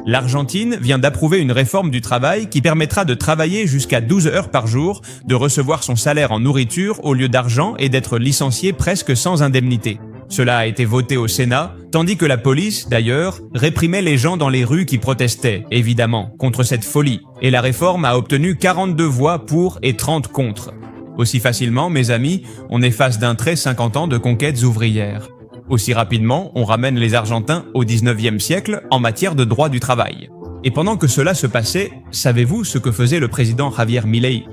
L'Argentine vient d'approuver une réforme du travail qui permettra de travailler jusqu'à 12 heures par jour, de recevoir son salaire en nourriture au lieu d'argent et d'être licencié presque sans indemnité. Cela a été voté au Sénat, tandis que la police, d'ailleurs, réprimait les gens dans les rues qui protestaient, évidemment, contre cette folie. Et la réforme a obtenu 42 voix pour et 30 contre. Aussi facilement, mes amis, on est face d'un trait 50 ans de conquêtes ouvrières. Aussi rapidement, on ramène les Argentins au 19e siècle en matière de droit du travail. Et pendant que cela se passait, savez-vous ce que faisait le président Javier Milei ?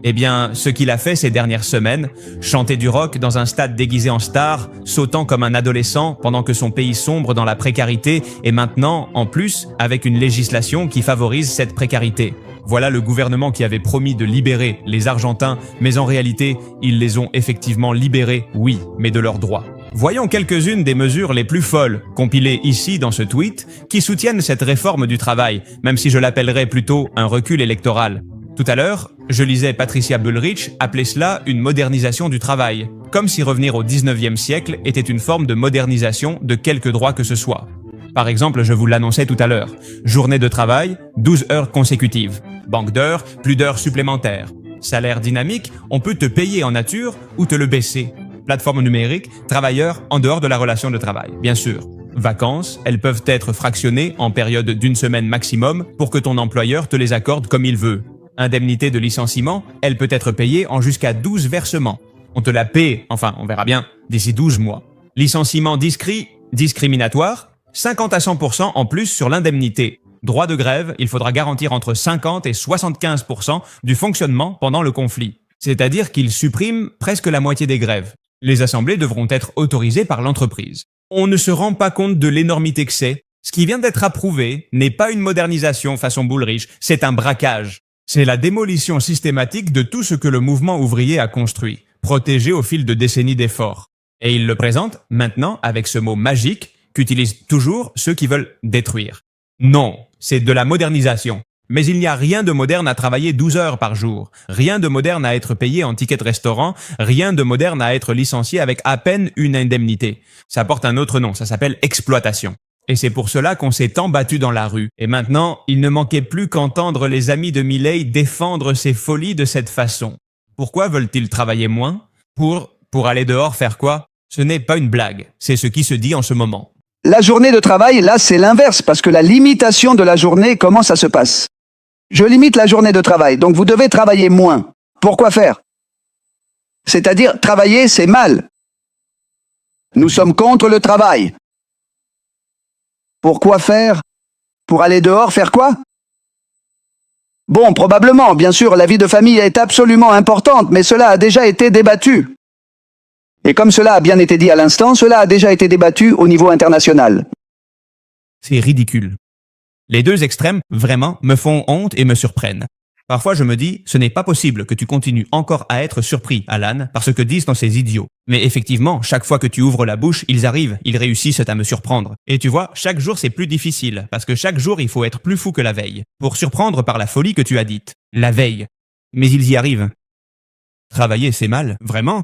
Eh bien, ce qu'il a fait ces dernières semaines, chanter du rock dans un stade déguisé en star, sautant comme un adolescent pendant que son pays sombre dans la précarité et maintenant, en plus, avec une législation qui favorise cette précarité. Voilà le gouvernement qui avait promis de libérer les Argentins, mais en réalité, ils les ont effectivement libérés, oui, mais de leurs droits. Voyons quelques-unes des mesures les plus folles, compilées ici dans ce tweet, qui soutiennent cette réforme du travail, même si je l'appellerais plutôt un recul électoral. Tout à l'heure, je lisais Patricia Bullrich appeler cela une modernisation du travail, comme si revenir au 19e siècle était une forme de modernisation de quelque droit que ce soit. Par exemple, je vous l'annonçais tout à l'heure, journée de travail, 12 heures consécutives, banque d'heures, plus d'heures supplémentaires. Salaire dynamique, on peut te payer en nature ou te le baisser. Plateforme numérique, travailleur en dehors de la relation de travail, bien sûr. Vacances, elles peuvent être fractionnées en période d'une semaine maximum pour que ton employeur te les accorde comme il veut. Indemnité de licenciement, elle peut être payée en jusqu'à 12 versements. On te la paie, enfin on verra bien, d'ici 12 mois. Licenciement discriminatoire, 50 à 100% en plus sur l'indemnité. Droit de grève, il faudra garantir entre 50 et 75% du fonctionnement pendant le conflit. C'est-à-dire qu'il supprime presque la moitié des grèves. Les assemblées devront être autorisées par l'entreprise. On ne se rend pas compte de l'énormité que c'est. Ce qui vient d'être approuvé n'est pas une modernisation façon Bullrich, c'est un braquage. C'est la démolition systématique de tout ce que le mouvement ouvrier a construit, protégé au fil de décennies d'efforts. Et il le présente maintenant avec ce mot magique qu'utilisent toujours ceux qui veulent détruire. Non, c'est de la modernisation. Mais il n'y a rien de moderne à travailler 12 heures par jour, rien de moderne à être payé en ticket de restaurant, rien de moderne à être licencié avec à peine une indemnité. Ça porte un autre nom, ça s'appelle exploitation. Et c'est pour cela qu'on s'est tant battu dans la rue. Et maintenant, il ne manquait plus qu'entendre les amis de Milei défendre ces folies de cette façon. Pourquoi veulent-ils travailler moins ? Pour aller dehors faire quoi ? Ce n'est pas une blague, c'est ce qui se dit en ce moment. La journée de travail, là, c'est l'inverse, parce que la limitation de la journée, comment ça se passe ? Je limite la journée de travail, donc vous devez travailler moins. Pourquoi faire ? C'est-à-dire, travailler, c'est mal. Nous sommes contre le travail. Pourquoi faire ? Pour aller dehors, faire quoi ? Bon, probablement, bien sûr, la vie de famille est absolument importante, mais cela a déjà été débattu. Et comme cela a bien été dit à l'instant, cela a déjà été débattu au niveau international. C'est ridicule. Les deux extrêmes, vraiment, me font honte et me surprennent. Parfois, je me dis, ce n'est pas possible que tu continues encore à être surpris, Alan, par ce que disent ces idiots. Mais effectivement, chaque fois que tu ouvres la bouche, ils arrivent, ils réussissent à me surprendre. Et tu vois, chaque jour c'est plus difficile, parce que chaque jour il faut être plus fou que la veille, pour surprendre par la folie que tu as dite. La veille. Mais ils y arrivent. Travailler, c'est mal, vraiment ?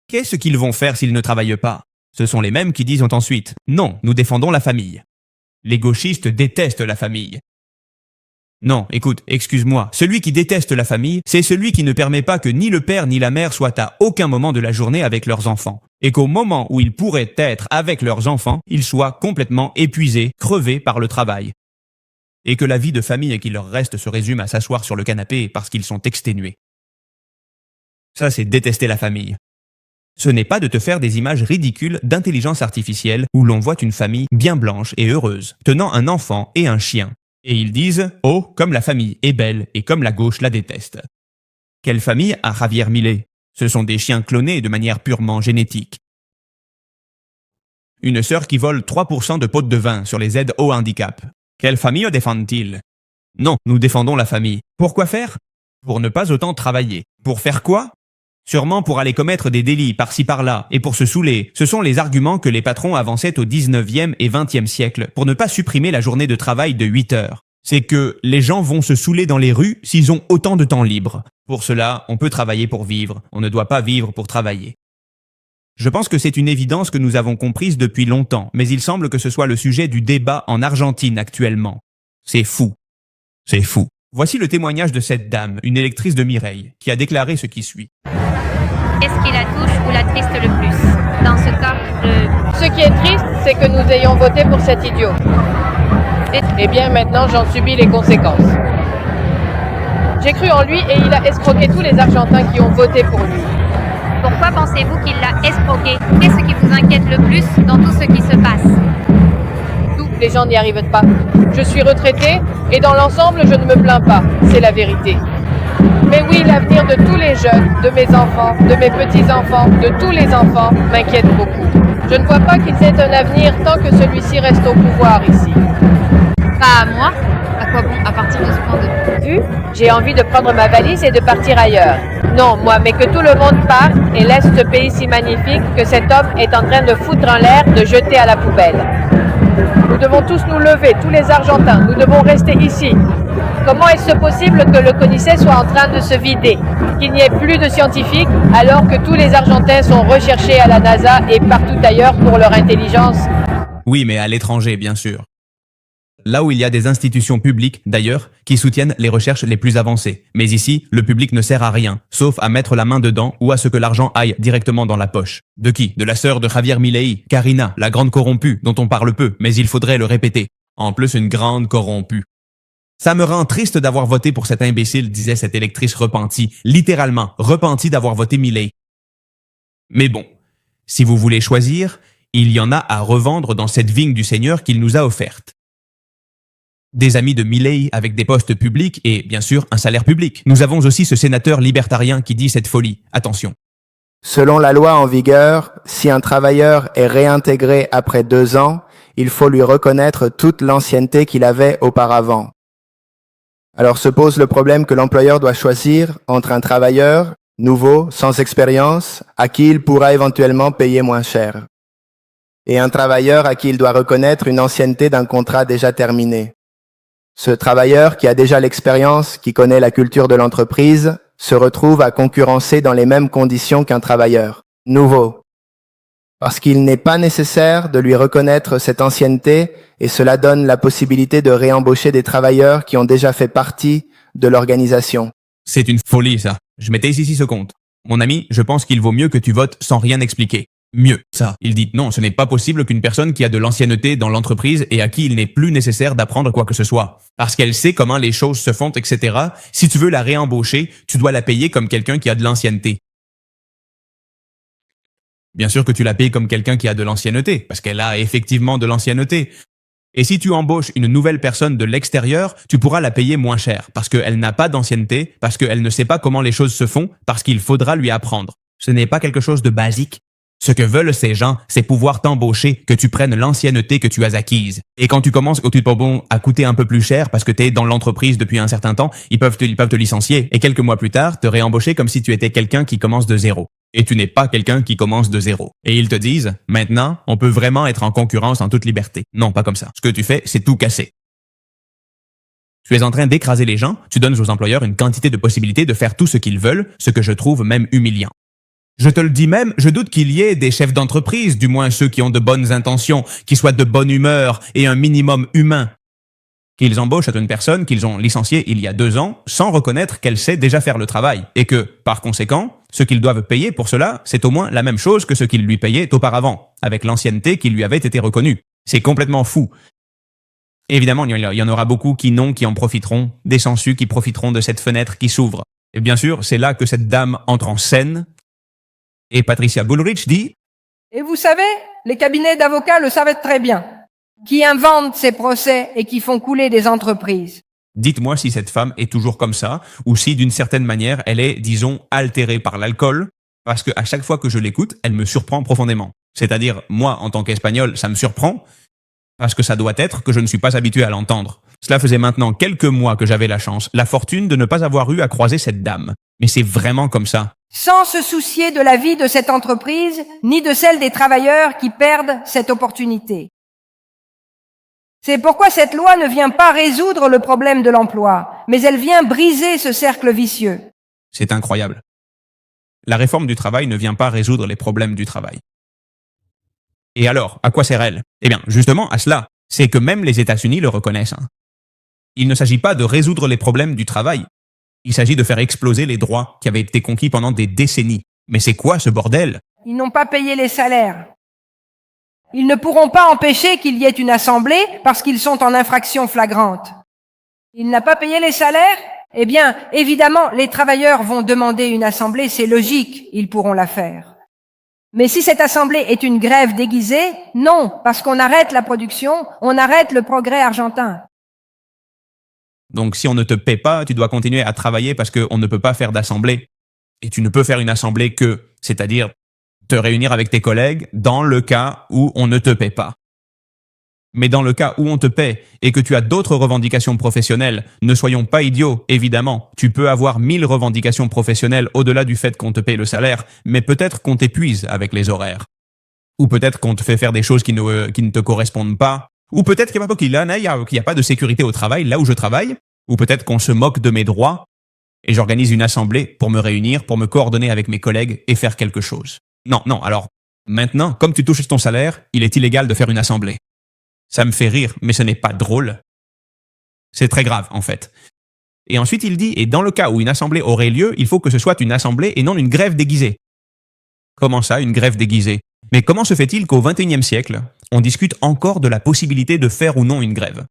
Qu'est-ce qu'ils vont faire s'ils ne travaillent pas ? Ce sont les mêmes qui disent ensuite, non, nous défendons la famille. Les gauchistes détestent la famille. Non, écoute, excuse-moi, celui qui déteste la famille, c'est celui qui ne permet pas que ni le père ni la mère soient à aucun moment de la journée avec leurs enfants, et qu'au moment où ils pourraient être avec leurs enfants, ils soient complètement épuisés, crevés par le travail. Et que la vie de famille qui leur reste se résume à s'asseoir sur le canapé parce qu'ils sont exténués. Ça, c'est détester la famille. Ce n'est pas de te faire des images ridicules d'intelligence artificielle où l'on voit une famille bien blanche et heureuse, tenant un enfant et un chien. Et ils disent « Oh, comme la famille est belle et comme la gauche la déteste ». Quelle famille a Javier Milei ? Ce sont des chiens clonés de manière purement génétique. Une sœur qui vole 3% de potes de vin sur les aides au handicap. Quelle famille défendent-ils ? Non, nous défendons la famille. Pourquoi faire ? Pour ne pas autant travailler. Pour faire quoi ? Sûrement pour aller commettre des délits par-ci par-là et pour se saouler. Ce sont les arguments que les patrons avançaient au 19e et 20e siècle pour ne pas supprimer la journée de travail de 8 heures. C'est que les gens vont se saouler dans les rues s'ils ont autant de temps libre. Pour cela, on peut travailler pour vivre, on ne doit pas vivre pour travailler. Je pense que c'est une évidence que nous avons comprise depuis longtemps, mais il semble que ce soit le sujet du débat en Argentine actuellement. C'est fou. C'est fou. Voici le témoignage de cette dame, une électrice de Mireille, qui a déclaré ce qui suit. Qu'est-ce qui la touche ou la triste le plus? Dans ce cas, Ce qui est triste, c'est que nous ayons voté pour cet idiot. Eh bien, maintenant, j'en subis les conséquences. J'ai cru en lui et il a escroqué tous les Argentins qui ont voté pour lui. Pourquoi pensez-vous qu'il l'a escroqué? Qu'est-ce qui vous inquiète le plus dans tout ce qui se passe? Tous les gens n'y arrivent pas. Je suis retraité et dans l'ensemble, je ne me plains pas. C'est la vérité. Mais oui, l'avenir de tous les jeunes, de mes enfants, de mes petits-enfants, de tous les enfants m'inquiète beaucoup. Je ne vois pas qu'ils aient un avenir tant que celui-ci reste au pouvoir ici. Pas à moi? À quoi bon à partir de ce point de vue? J'ai envie de prendre ma valise et de partir ailleurs. Non, moi, mais que tout le monde parte et laisse ce pays si magnifique que cet homme est en train de foutre en l'air, de jeter à la poubelle. Nous devons tous nous lever, tous les Argentins. Nous devons rester ici. Comment est-ce possible que le CONICET soit en train de se vider? Qu'il n'y ait plus de scientifiques alors que tous les Argentins sont recherchés à la NASA et partout ailleurs pour leur intelligence? Oui, mais à l'étranger, bien sûr. Là où il y a des institutions publiques, d'ailleurs, qui soutiennent les recherches les plus avancées. Mais ici, le public ne sert à rien, sauf à mettre la main dedans ou à ce que l'argent aille directement dans la poche. De qui? De la sœur de Javier Milei, Karina, la grande corrompue, dont on parle peu, mais il faudrait le répéter. En plus, une grande corrompue. Ça me rend triste d'avoir voté pour cet imbécile, disait cette électrice repentie, littéralement repentie d'avoir voté Milei. Mais bon, si vous voulez choisir, il y en a à revendre dans cette vigne du Seigneur qu'il nous a offerte. Des amis de Milei avec des postes publics et, bien sûr, un salaire public. Nous avons aussi ce sénateur libertarien qui dit cette folie. Attention. Selon la loi en vigueur, si un travailleur est réintégré après 2 ans, il faut lui reconnaître toute l'ancienneté qu'il avait auparavant. Alors se pose le problème que l'employeur doit choisir entre un travailleur, nouveau, sans expérience, à qui il pourra éventuellement payer moins cher, et un travailleur à qui il doit reconnaître une ancienneté d'un contrat déjà terminé. Ce travailleur qui a déjà l'expérience, qui connaît la culture de l'entreprise, se retrouve à concurrencer dans les mêmes conditions qu'un travailleur nouveau. Parce qu'il n'est pas nécessaire de lui reconnaître cette ancienneté et cela donne la possibilité de réembaucher des travailleurs qui ont déjà fait partie de l'organisation. C'est une folie, ça. Je mettais ici ce compte. Mon ami, je pense qu'il vaut mieux que tu votes sans rien expliquer. Mieux, ça. Il dit non, ce n'est pas possible qu'une personne qui a de l'ancienneté dans l'entreprise et à qui il n'est plus nécessaire d'apprendre quoi que ce soit. Parce qu'elle sait comment les choses se font, etc. Si tu veux la réembaucher, tu dois la payer comme quelqu'un qui a de l'ancienneté. Bien sûr que tu la payes comme quelqu'un qui a de l'ancienneté, parce qu'elle a effectivement de l'ancienneté. Et si tu embauches une nouvelle personne de l'extérieur, tu pourras la payer moins cher, parce qu'elle n'a pas d'ancienneté, parce qu'elle ne sait pas comment les choses se font, parce qu'il faudra lui apprendre. Ce n'est pas quelque chose de basique. Ce que veulent ces gens, c'est pouvoir t'embaucher, que tu prennes l'ancienneté que tu as acquise. Et quand tu commences au tout bon à coûter un peu plus cher parce que tu es dans l'entreprise depuis un certain temps, ils peuvent te licencier et quelques mois plus tard te réembaucher comme si tu étais quelqu'un qui commence de zéro. Et tu n'es pas quelqu'un qui commence de zéro. Et ils te disent, maintenant, on peut vraiment être en concurrence en toute liberté. Non, pas comme ça. Ce que tu fais, c'est tout casser. Tu es en train d'écraser les gens, tu donnes aux employeurs une quantité de possibilités de faire tout ce qu'ils veulent, ce que je trouve même humiliant. Je te le dis même, je doute qu'il y ait des chefs d'entreprise, du moins ceux qui ont de bonnes intentions, qui soient de bonne humeur et un minimum humain, qu'ils embauchent une personne qu'ils ont licenciée il y a 2 ans sans reconnaître qu'elle sait déjà faire le travail et que, par conséquent, ce qu'ils doivent payer pour cela, c'est au moins la même chose que ce qu'ils lui payaient auparavant, avec l'ancienneté qui lui avait été reconnue. C'est complètement fou. Évidemment, il y en aura beaucoup qui en profiteront, des sensus qui profiteront de cette fenêtre qui s'ouvre. Et bien sûr, c'est là que cette dame entre en scène. Et Patricia Bullrich dit « Et vous savez, les cabinets d'avocats le savent très bien, qui inventent ces procès et qui font couler des entreprises. » Dites-moi si cette femme est toujours comme ça, ou si d'une certaine manière elle est, disons, altérée par l'alcool, parce qu'à chaque fois que je l'écoute, elle me surprend profondément. C'est-à-dire, moi, en tant qu'Espagnol, ça me surprend, parce que ça doit être que je ne suis pas habitué à l'entendre. Cela faisait maintenant quelques mois que j'avais la chance, la fortune de ne pas avoir eu à croiser cette dame. Mais c'est vraiment comme ça. Sans se soucier de la vie de cette entreprise, ni de celle des travailleurs qui perdent cette opportunité. C'est pourquoi cette loi ne vient pas résoudre le problème de l'emploi, mais elle vient briser ce cercle vicieux. C'est incroyable. La réforme du travail ne vient pas résoudre les problèmes du travail. Et alors, à quoi sert-elle? Eh bien, justement, à cela. C'est que même les États-Unis le reconnaissent. Il ne s'agit pas de résoudre les problèmes du travail. Il s'agit de faire exploser les droits qui avaient été conquis pendant des décennies. Mais c'est quoi ce bordel? Ils n'ont pas payé les salaires. Ils ne pourront pas empêcher qu'il y ait une assemblée parce qu'ils sont en infraction flagrante. Il n'a pas payé les salaires? Eh bien, évidemment, les travailleurs vont demander une assemblée, c'est logique, ils pourront la faire. Mais si cette assemblée est une grève déguisée, non, parce qu'on arrête la production, on arrête le progrès argentin. Donc si on ne te paie pas, tu dois continuer à travailler parce qu'on ne peut pas faire d'assemblée. Et tu ne peux faire une assemblée que, c'est-à-dire te réunir avec tes collègues dans le cas où on ne te paie pas. Mais dans le cas où on te paie et que tu as d'autres revendications professionnelles, ne soyons pas idiots, évidemment. Tu peux avoir 1000 revendications professionnelles au-delà du fait qu'on te paie le salaire, mais peut-être qu'on t'épuise avec les horaires. Ou peut-être qu'on te fait faire des choses qui ne te correspondent pas. Ou peut-être qu'il n'y a pas de sécurité au travail là où je travaille. Ou peut-être qu'on se moque de mes droits et j'organise une assemblée pour me réunir, pour me coordonner avec mes collègues et faire quelque chose. Non, alors, maintenant, comme tu touches ton salaire, il est illégal de faire une assemblée. Ça me fait rire, mais ce n'est pas drôle. C'est très grave, en fait. Et ensuite, il dit, et dans le cas où une assemblée aurait lieu, il faut que ce soit une assemblée et non une grève déguisée. Comment ça, une grève déguisée? Mais comment se fait-il qu'au XXIe siècle, on discute encore de la possibilité de faire ou non une grève?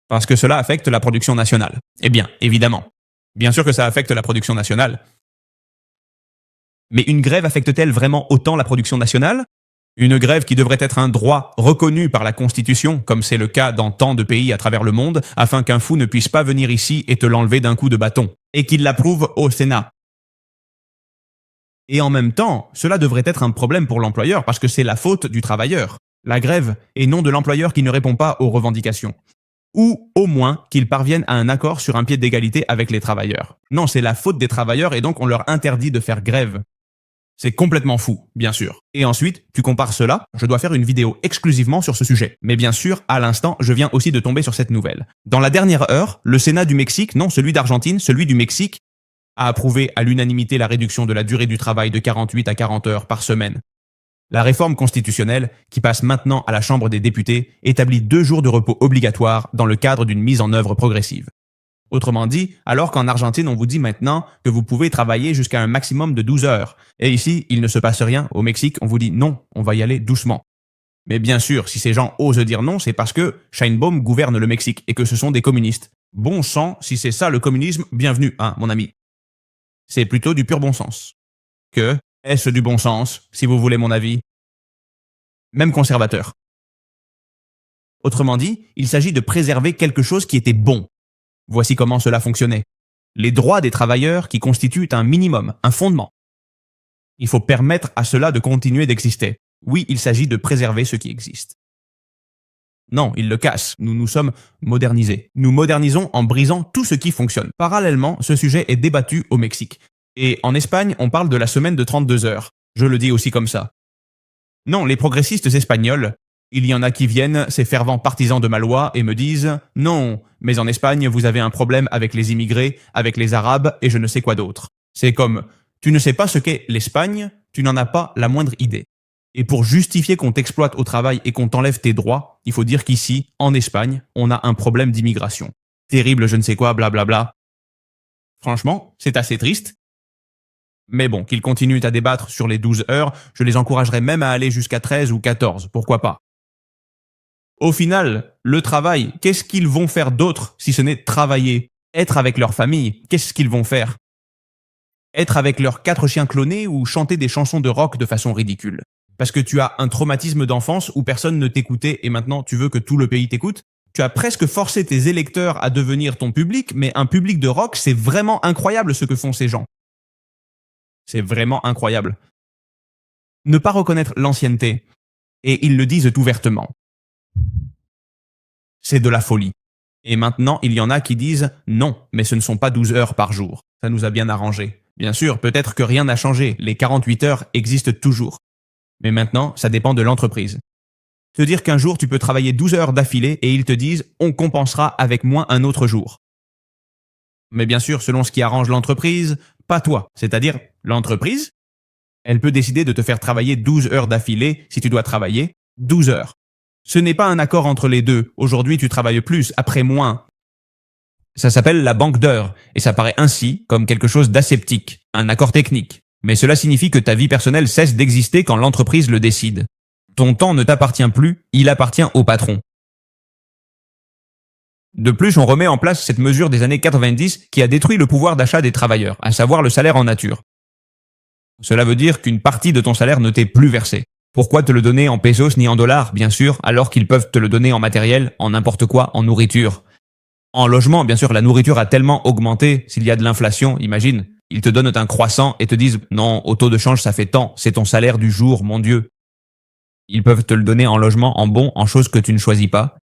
Parce que cela affecte la production nationale. Eh bien, évidemment. Bien sûr que ça affecte la production nationale. Mais une grève affecte-t-elle vraiment autant la production nationale? Une grève qui devrait être un droit reconnu par la Constitution, comme c'est le cas dans tant de pays à travers le monde, afin qu'un fou ne puisse pas venir ici et te l'enlever d'un coup de bâton, et qu'il l'approuve au Sénat. Et en même temps, cela devrait être un problème pour l'employeur parce que c'est la faute du travailleur, la grève, et non de l'employeur qui ne répond pas aux revendications. Ou au moins qu'ils parviennent à un accord sur un pied d'égalité avec les travailleurs. Non, c'est la faute des travailleurs et donc on leur interdit de faire grève. C'est complètement fou, bien sûr. Et ensuite, tu compares cela, je dois faire une vidéo exclusivement sur ce sujet. Mais bien sûr, à l'instant, je viens aussi de tomber sur cette nouvelle. Dans la dernière heure, le Sénat du Mexique, non celui d'Argentine, celui du Mexique, a approuvé à l'unanimité la réduction de la durée du travail de 48 à 40 heures par semaine. La réforme constitutionnelle, qui passe maintenant à la Chambre des députés, établit 2 jours de repos obligatoires dans le cadre d'une mise en œuvre progressive. Autrement dit, alors qu'en Argentine, on vous dit maintenant que vous pouvez travailler jusqu'à un maximum de 12 heures. Et ici, il ne se passe rien. Au Mexique, on vous dit non, on va y aller doucement. Mais bien sûr, si ces gens osent dire non, c'est parce que Sheinbaum gouverne le Mexique et que ce sont des communistes. Bon sang, si c'est ça le communisme, bienvenue, hein, mon ami. C'est plutôt du pur bon sens. Que est-ce du bon sens, si vous voulez mon avis? Même conservateur. Autrement dit, il s'agit de préserver quelque chose qui était bon. Voici comment cela fonctionnait. Les droits des travailleurs qui constituent un minimum, un fondement. Il faut permettre à cela de continuer d'exister. Oui, il s'agit de préserver ce qui existe. Non, ils le cassent. Nous nous sommes modernisés. Nous modernisons en brisant tout ce qui fonctionne. Parallèlement, ce sujet est débattu au Mexique. Et en Espagne, on parle de la semaine de 32 heures. Je le dis aussi comme ça. Non, les progressistes espagnols, il y en a qui viennent, ces fervents partisans de ma loi, et me disent « Non, mais en Espagne, vous avez un problème avec les immigrés, avec les Arabes, et je ne sais quoi d'autre. » C'est comme « Tu ne sais pas ce qu'est l'Espagne, tu n'en as pas la moindre idée. » Et pour justifier qu'on t'exploite au travail et qu'on t'enlève tes droits, il faut dire qu'ici, en Espagne, on a un problème d'immigration. Terrible, je ne sais quoi, blablabla. Franchement, c'est assez triste. Mais bon, qu'ils continuent à débattre sur les 12 heures, je les encouragerais même à aller jusqu'à 13 ou 14, pourquoi pas. Au final, le travail, qu'est-ce qu'ils vont faire d'autre si ce n'est travailler? Être avec leur famille, qu'est-ce qu'ils vont faire? Être avec leurs 4 chiens clonés ou chanter des chansons de rock de façon ridicule? Parce que tu as un traumatisme d'enfance où personne ne t'écoutait et maintenant tu veux que tout le pays t'écoute? Tu as presque forcé tes électeurs à devenir ton public, mais un public de rock, c'est vraiment incroyable ce que font ces gens. C'est vraiment incroyable. Ne pas reconnaître l'ancienneté, et ils le disent ouvertement. C'est de la folie. Et maintenant, il y en a qui disent « Non, mais ce ne sont pas 12 heures par jour. Ça nous a bien arrangé. » Bien sûr, peut-être que rien n'a changé. Les 48 heures existent toujours. Mais maintenant, ça dépend de l'entreprise. Te dire qu'un jour, tu peux travailler 12 heures d'affilée et ils te disent « On compensera avec moins un autre jour. » Mais bien sûr, selon ce qui arrange l'entreprise, pas toi. C'est-à-dire, l'entreprise, elle peut décider de te faire travailler 12 heures d'affilée si tu dois travailler 12 heures. Ce n'est pas un accord entre les deux. Aujourd'hui, tu travailles plus, après moins. Ça s'appelle la banque d'heures, et ça paraît ainsi comme quelque chose d'aseptique, un accord technique. Mais cela signifie que ta vie personnelle cesse d'exister quand l'entreprise le décide. Ton temps ne t'appartient plus, il appartient au patron. De plus, on remet en place cette mesure des années 90 qui a détruit le pouvoir d'achat des travailleurs, à savoir le salaire en nature. Cela veut dire qu'une partie de ton salaire ne t'est plus versée. Pourquoi te le donner en pesos ni en dollars, bien sûr, alors qu'ils peuvent te le donner en matériel, en n'importe quoi, en nourriture? En logement, bien sûr, la nourriture a tellement augmenté, s'il y a de l'inflation, imagine. Ils te donnent un croissant et te disent « Non, au taux de change, ça fait tant, c'est ton salaire du jour, mon Dieu ». Ils peuvent te le donner en logement, en bon, en choses que tu ne choisis pas.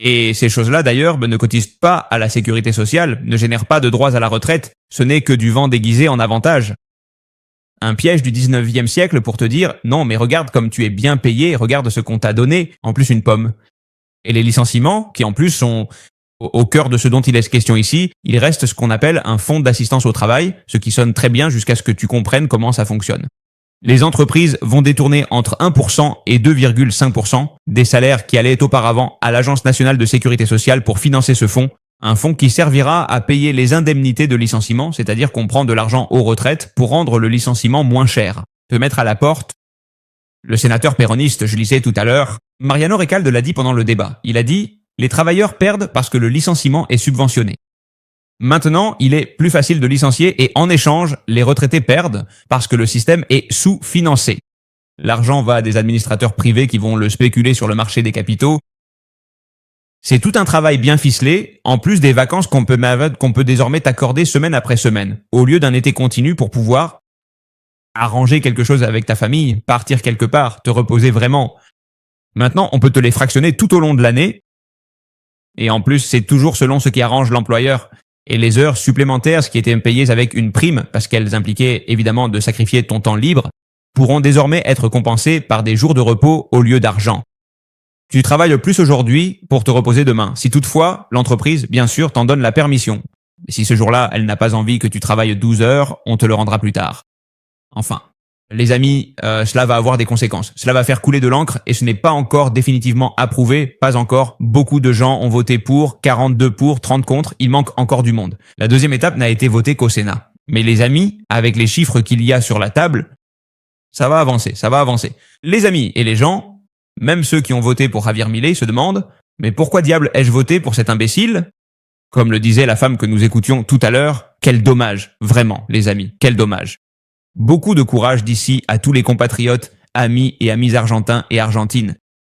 Et ces choses-là, d'ailleurs, ne cotisent pas à la sécurité sociale, ne génèrent pas de droits à la retraite, ce n'est que du vent déguisé en avantage. Un piège du 19e siècle pour te dire « Non, mais regarde comme tu es bien payé, regarde ce qu'on t'a donné, en plus une pomme ». Et les licenciements, qui en plus sont au cœur de ce dont il est question ici, il reste ce qu'on appelle un fonds d'assistance au travail, ce qui sonne très bien jusqu'à ce que tu comprennes comment ça fonctionne. Les entreprises vont détourner entre 1% et 2,5% des salaires qui allaient auparavant à l'Agence nationale de sécurité sociale pour financer ce fonds, un fonds qui servira à payer les indemnités de licenciement, c'est-à-dire qu'on prend de l'argent aux retraites pour rendre le licenciement moins cher. Te mettre à la porte. Le sénateur péroniste, je lisais tout à l'heure, Mariano Recalde l'a dit pendant le débat. Il a dit « Les travailleurs perdent parce que le licenciement est subventionné ». Maintenant, il est plus facile de licencier et en échange, les retraités perdent parce que le système est sous-financé. L'argent va à des administrateurs privés qui vont le spéculer sur le marché des capitaux. C'est tout un travail bien ficelé, en plus des vacances qu'on peut désormais t'accorder semaine après semaine, au lieu d'un été continu pour pouvoir arranger quelque chose avec ta famille, partir quelque part, te reposer vraiment. Maintenant, on peut te les fractionner tout au long de l'année, et en plus, c'est toujours selon ce qui arrange l'employeur. Et les heures supplémentaires, ce qui étaient payées avec une prime, parce qu'elles impliquaient évidemment de sacrifier ton temps libre, pourront désormais être compensées par des jours de repos au lieu d'argent. Tu travailles plus aujourd'hui pour te reposer demain. Si toutefois, l'entreprise, bien sûr, t'en donne la permission. Et si ce jour-là, elle n'a pas envie que tu travailles 12 heures, on te le rendra plus tard. Enfin, les amis, cela va avoir des conséquences. Cela va faire couler de l'encre et ce n'est pas encore définitivement approuvé, pas encore. Beaucoup de gens ont voté pour, 42 pour, 30 contre, il manque encore du monde. La deuxième étape n'a été votée qu'au Sénat. Mais les amis, avec les chiffres qu'il y a sur la table, ça va avancer, ça va avancer. Les amis et les gens, même ceux qui ont voté pour Javier Milei se demandent « Mais pourquoi diable ai-je voté pour cet imbécile ?» Comme le disait la femme que nous écoutions tout à l'heure, quel dommage, vraiment, les amis, quel dommage. Beaucoup de courage d'ici à tous les compatriotes, amis et amis argentins et argentines.